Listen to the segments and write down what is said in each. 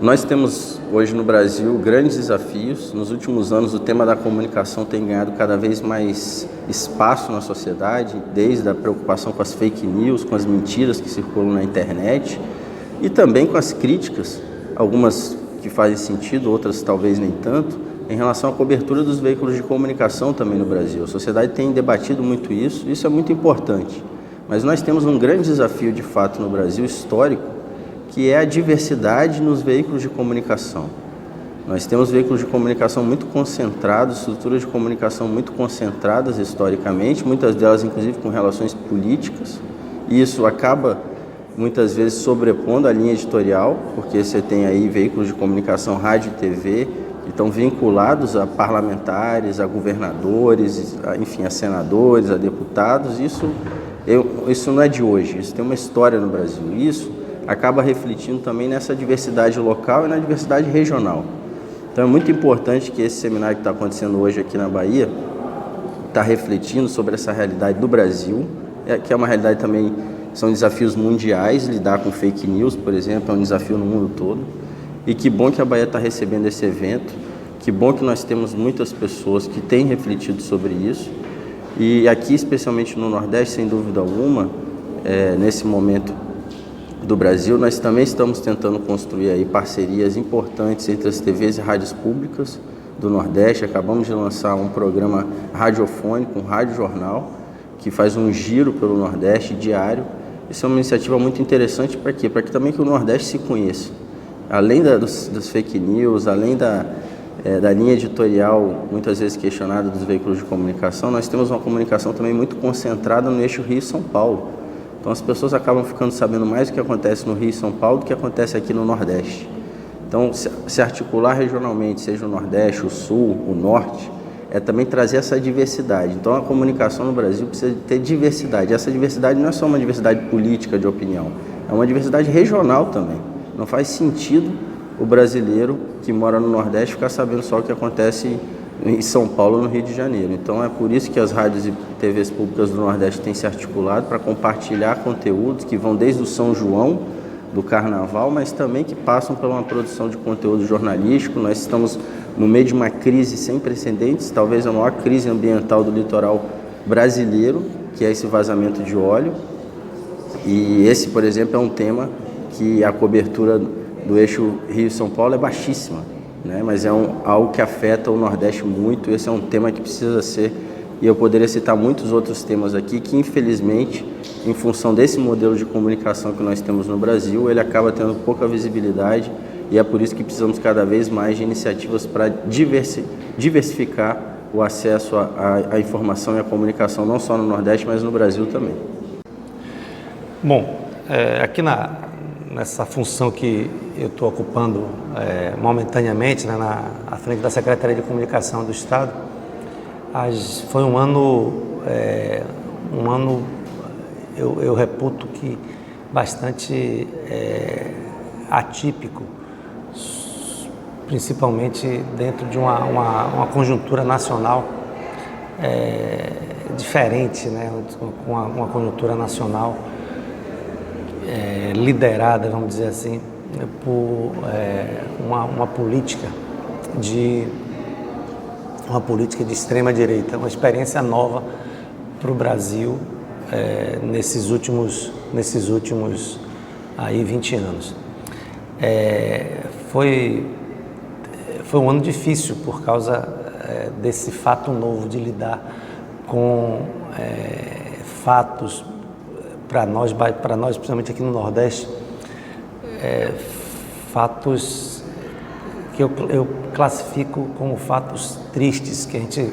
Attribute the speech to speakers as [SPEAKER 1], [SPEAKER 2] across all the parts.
[SPEAKER 1] Nós temos hoje no Brasil grandes desafios. Nos últimos anos o tema da comunicação tem ganhado cada vez mais espaço na sociedade, desde a preocupação com as fake news, com as mentiras que circulam na internet e também com as críticas, algumas que fazem sentido, outras talvez nem tanto, em relação à cobertura dos veículos de comunicação também no Brasil. A sociedade tem debatido muito isso é muito importante. Mas nós temos um grande desafio de fato no Brasil histórico, que é a diversidade nos veículos de comunicação. Nós temos veículos de comunicação muito concentrados, estruturas de comunicação muito concentradas historicamente, muitas delas inclusive com relações políticas, e isso acaba muitas vezes sobrepondo a linha editorial, porque você tem aí veículos de comunicação, rádio e TV, que estão vinculados a parlamentares, a governadores, enfim, a senadores, a deputados. Isso não é de hoje, isso tem uma história no Brasil. Isso acaba refletindo também nessa diversidade local e na diversidade regional. Então é muito importante que esse seminário que está acontecendo hoje aqui na Bahia está refletindo sobre essa realidade do Brasil, que é uma realidade também, são desafios mundiais. Lidar com fake news, por exemplo, é um desafio no mundo todo. E que bom que a Bahia está recebendo esse evento, que bom que nós temos muitas pessoas que têm refletido sobre isso. E aqui, especialmente no Nordeste, sem dúvida alguma, nesse momento do Brasil, nós também estamos tentando construir aí parcerias importantes entre as TVs e rádios públicas do Nordeste. Acabamos de lançar um programa radiofônico, um rádio-jornal, que faz um giro pelo Nordeste diário. Isso é uma iniciativa muito interessante para quê? Para que também que o Nordeste se conheça. Além dos fake news, além da linha editorial muitas vezes questionada dos veículos de comunicação, nós temos uma comunicação também muito concentrada no eixo Rio-São Paulo. Então as pessoas acabam ficando sabendo mais do que acontece no Rio e São Paulo do que acontece aqui no Nordeste. Então se articular regionalmente, seja o Nordeste, o Sul, o Norte, é também trazer essa diversidade. Então a comunicação no Brasil precisa ter diversidade. Essa diversidade não é só uma diversidade política de opinião, é uma diversidade regional também. Não faz sentido o brasileiro que mora no Nordeste ficar sabendo só o que acontece em São Paulo, no Rio de Janeiro. Então é por isso que as rádios e TVs públicas do Nordeste têm se articulado para compartilhar conteúdos que vão desde o São João, do Carnaval, mas também que passam por uma produção de conteúdo jornalístico. Nós estamos no meio de uma crise sem precedentes, talvez a maior crise ambiental do litoral brasileiro, que é esse vazamento de óleo. E esse, por exemplo, é um tema que a cobertura do eixo Rio-São Paulo é baixíssima, né? Mas é algo que afeta o Nordeste muito. Esse é um tema que precisa ser, e eu poderia citar muitos outros temas aqui, que infelizmente, em função desse modelo de comunicação que nós temos no Brasil, ele acaba tendo pouca visibilidade, e é por isso que precisamos cada vez mais de iniciativas para diversificar o acesso à informação e à comunicação, não só no Nordeste, mas no Brasil também.
[SPEAKER 2] Bom, aqui nessa função que eu estou ocupando momentaneamente, né, à frente da Secretaria de Comunicação do Estado, foi um ano eu reputo que bastante atípico, principalmente dentro de uma conjuntura nacional diferente, né, uma conjuntura nacional liderada, vamos dizer assim, por uma política de extrema direita, uma experiência nova para o Brasil nesses últimos aí 20 anos. Foi um ano difícil por causa desse fato novo de lidar com fatos para nós, principalmente aqui no Nordeste, fatos que eu classifico como fatos tristes, que a gente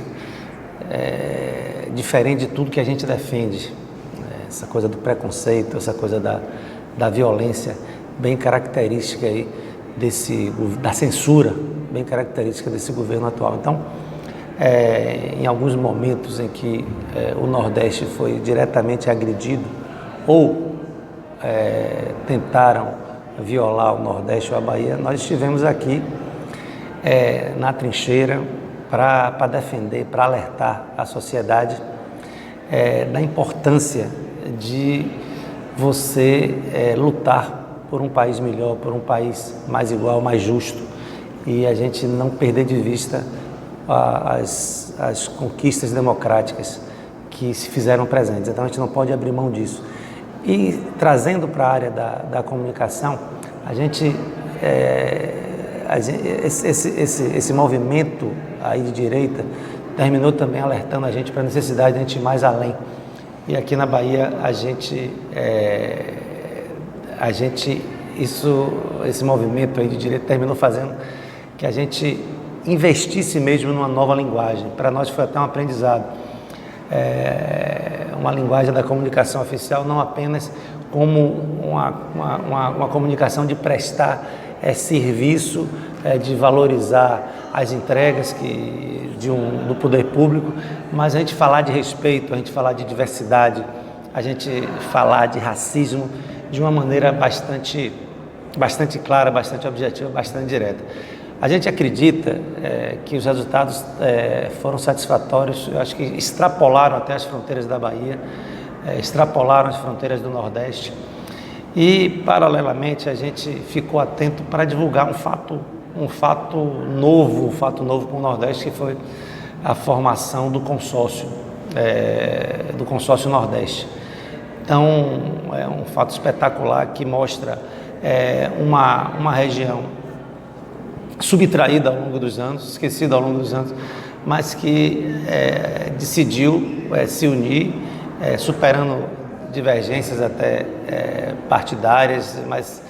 [SPEAKER 2] diferente de tudo que a gente defende, essa coisa do preconceito, essa coisa da violência, bem característica aí da censura, bem característica desse governo atual. Então, em alguns momentos em que o Nordeste foi diretamente agredido ou tentaram violar o Nordeste ou a Bahia, nós estivemos aqui na trincheira para defender, para alertar a sociedade da importância de você lutar por um país melhor, por um país mais igual, mais justo, e a gente não perder de vista as conquistas democráticas que se fizeram presentes. Então a gente não pode abrir mão disso. E trazendo para a área da comunicação, esse movimento aí de direita terminou também alertando a gente para a necessidade de a gente ir mais além. E aqui na Bahia esse movimento aí de direita terminou fazendo que a gente investisse mesmo numa nova linguagem. Para nós foi até um aprendizado. Uma linguagem da comunicação oficial não apenas como uma comunicação de prestar serviço, de valorizar as entregas do poder público, mas a gente falar de respeito, a gente falar de diversidade, a gente falar de racismo de uma maneira bastante clara, bastante objetiva, bastante direta. A gente acredita que os resultados foram satisfatórios, eu acho que extrapolaram até as fronteiras da Bahia, extrapolaram as fronteiras do Nordeste e, paralelamente, a gente ficou atento para divulgar um fato novo com o Nordeste, que foi a formação do consórcio Nordeste. Então, é um fato espetacular que mostra uma região subtraída ao longo dos anos, esquecida ao longo dos anos, mas que decidiu se unir, superando divergências até partidárias, mas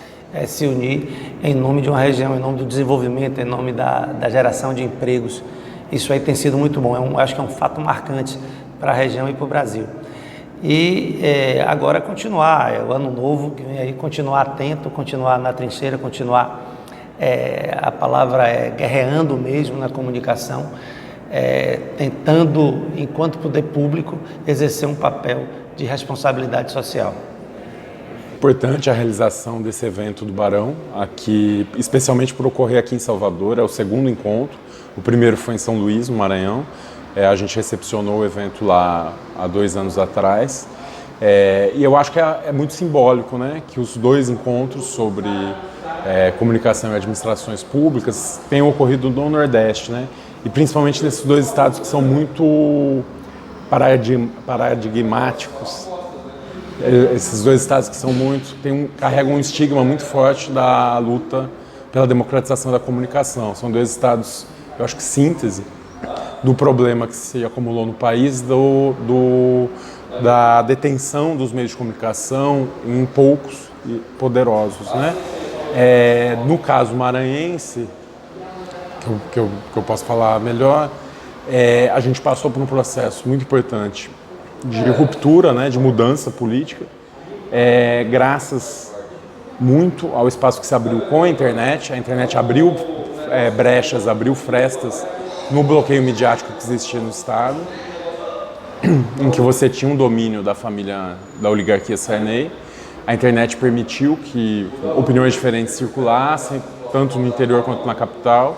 [SPEAKER 2] se unir em nome de uma região, em nome do desenvolvimento, em nome da geração de empregos. Isso aí tem sido muito bom, acho que é um fato marcante para a região e para o Brasil. E agora continuar, o ano novo que vem aí, continuar atento, continuar na trincheira, continuar, a palavra guerreando mesmo na comunicação, tentando, enquanto poder público, exercer um papel de responsabilidade social.
[SPEAKER 3] Importante a realização desse evento do Barão, aqui, especialmente por ocorrer aqui em Salvador, é o segundo encontro, o primeiro foi em São Luís, no Maranhão, a gente recepcionou o evento lá há 2 anos atrás, e eu acho que é muito simbólico, né, que os 2 encontros sobre comunicação e administrações públicas tenham ocorrido no Nordeste, né, e principalmente nesses 2 estados que são muito paradigmáticos. Esses 2 estados que são carregam um estigma muito forte da luta pela democratização da comunicação. São 2 estados, eu acho que síntese do problema que se acumulou no país, da detenção dos meios de comunicação em poucos e poderosos, né? No caso maranhense, que eu posso falar melhor, a gente passou por um processo muito importante de ruptura, né, de mudança política, graças muito ao espaço que se abriu com a internet abriu brechas, abriu frestas no bloqueio midiático que existia no Estado, em que você tinha um domínio da família, da oligarquia Sarney. A internet permitiu que opiniões diferentes circulassem, tanto no interior quanto na capital.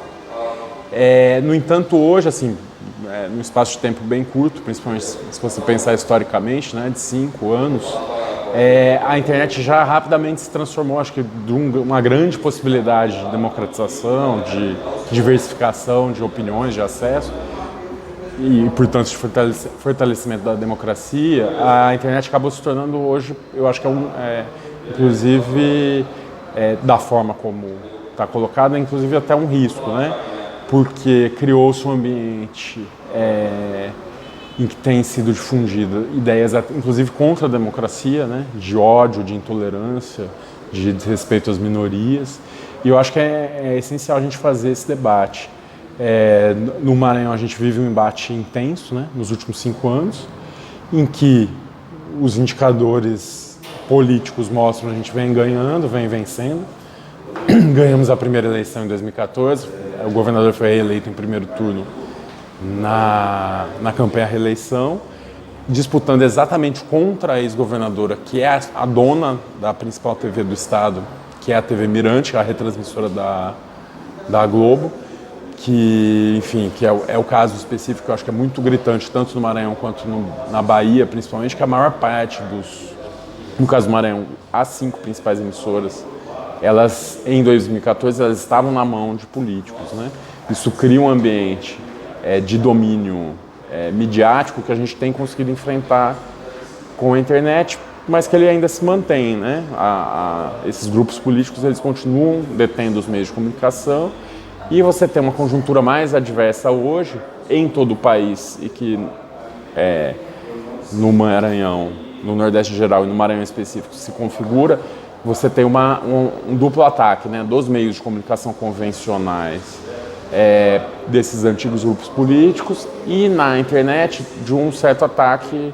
[SPEAKER 3] No entanto, hoje, assim, num espaço de tempo bem curto, principalmente se você pensar historicamente, né, de 5 anos, a internet já rapidamente se transformou, acho que, de uma grande possibilidade de democratização, de diversificação de opiniões, de acesso, e, portanto, de fortalecimento da democracia. A internet acabou se tornando hoje, eu acho que inclusive, da forma como está colocado, inclusive até um risco, né? Porque criou-se um ambiente em que tem sido difundida ideias, inclusive contra a democracia, né? De ódio, de intolerância, de desrespeito às minorias. E eu acho que é essencial a gente fazer esse debate. No Maranhão a gente vive um embate intenso, né? Nos últimos 5 anos, em que os indicadores políticos mostram que a gente vem ganhando, vem vencendo. Ganhamos a primeira eleição em 2014, o governador foi reeleito em primeiro turno na campanha à reeleição, disputando exatamente contra a ex-governadora, que é a dona da principal TV do estado, que é a TV Mirante, a retransmissora da Globo, que, enfim, que é o caso específico que eu acho que é muito gritante, tanto no Maranhão quanto na Bahia, principalmente, que a maior parte no caso do Maranhão, as 5 principais emissoras elas, em 2014, elas estavam na mão de políticos, né? Isso cria um ambiente de domínio midiático que a gente tem conseguido enfrentar com a internet, mas que ele ainda se mantém, né? Esses grupos políticos, eles continuam detendo os meios de comunicação, e você tem uma conjuntura mais adversa hoje em todo o país, e que no Maranhão, no Nordeste em geral e no Maranhão em específico se configura. Você tem um duplo ataque, né, dos meios de comunicação convencionais, desses antigos grupos políticos, e na internet de um certo ataque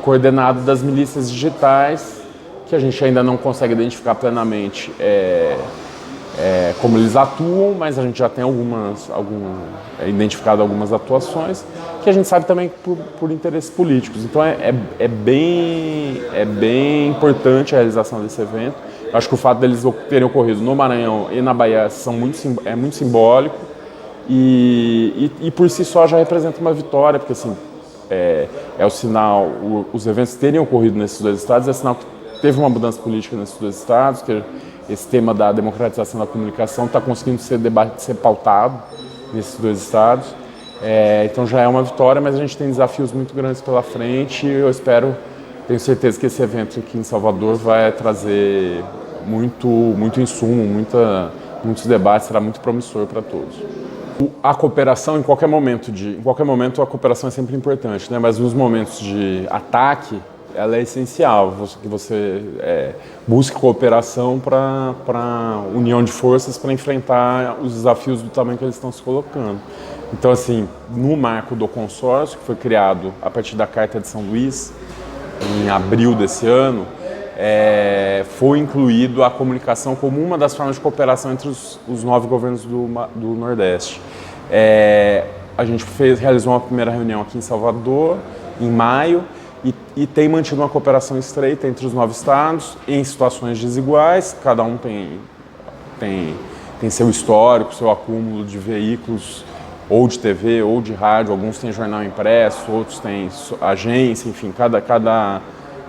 [SPEAKER 3] coordenado das milícias digitais, que a gente ainda não consegue identificar plenamente como eles atuam, mas a gente já tem identificado algumas atuações, que a gente sabe também por interesses políticos. Então é bem importante a realização desse evento. Eu acho que o fato deles terem ocorrido no Maranhão e na Bahia é muito simbólico, e por si só já representa uma vitória, porque assim, é o sinal, os eventos terem ocorrido nesses dois estados é sinal que teve uma mudança política nesses dois estados, que esse tema da democratização da comunicação está conseguindo ser pautado nesses dois estados. Então já é uma vitória, mas a gente tem desafios muito grandes pela frente, e eu tenho certeza que esse evento aqui em Salvador vai trazer muito insumo, muitos debates, será muito promissor para todos. A cooperação, em qualquer momento a cooperação é sempre importante, né? Mas nos momentos de ataque, ela é essencial, que você busque cooperação para união de forças para enfrentar os desafios do tamanho que eles estão se colocando. Então, assim, no marco do consórcio, que foi criado a partir da Carta de São Luís, em abril desse ano, foi incluído a comunicação como uma das formas de cooperação entre os 9 governos do Nordeste. A gente realizou uma primeira reunião aqui em Salvador, em maio, e tem mantido uma cooperação estreita entre os 9 estados, em situações desiguais. Cada um tem seu histórico, seu acúmulo de veículos, ou de TV, ou de rádio. Alguns têm jornal impresso, outros têm agência, enfim, cada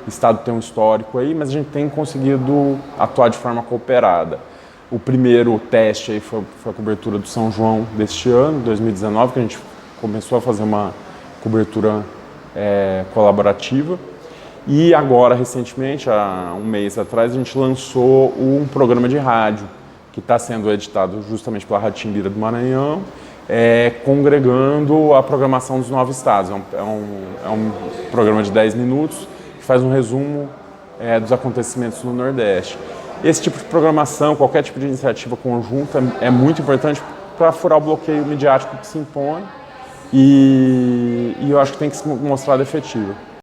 [SPEAKER 3] estado tem um histórico aí, mas a gente tem conseguido atuar de forma cooperada. O primeiro teste aí foi a cobertura do São João deste ano, 2019, que a gente começou a fazer uma cobertura colaborativa. E agora, recentemente, há um mês atrás, a gente lançou um programa de rádio que está sendo editado justamente pela Rádio Timbira do Maranhão, congregando a programação dos 9 estados. É um programa de 10 minutos que faz um resumo dos acontecimentos no Nordeste. Esse tipo de programação, qualquer tipo de iniciativa conjunta é muito importante para furar o bloqueio midiático que se impõe, e eu acho que tem que se mostrar efetiva.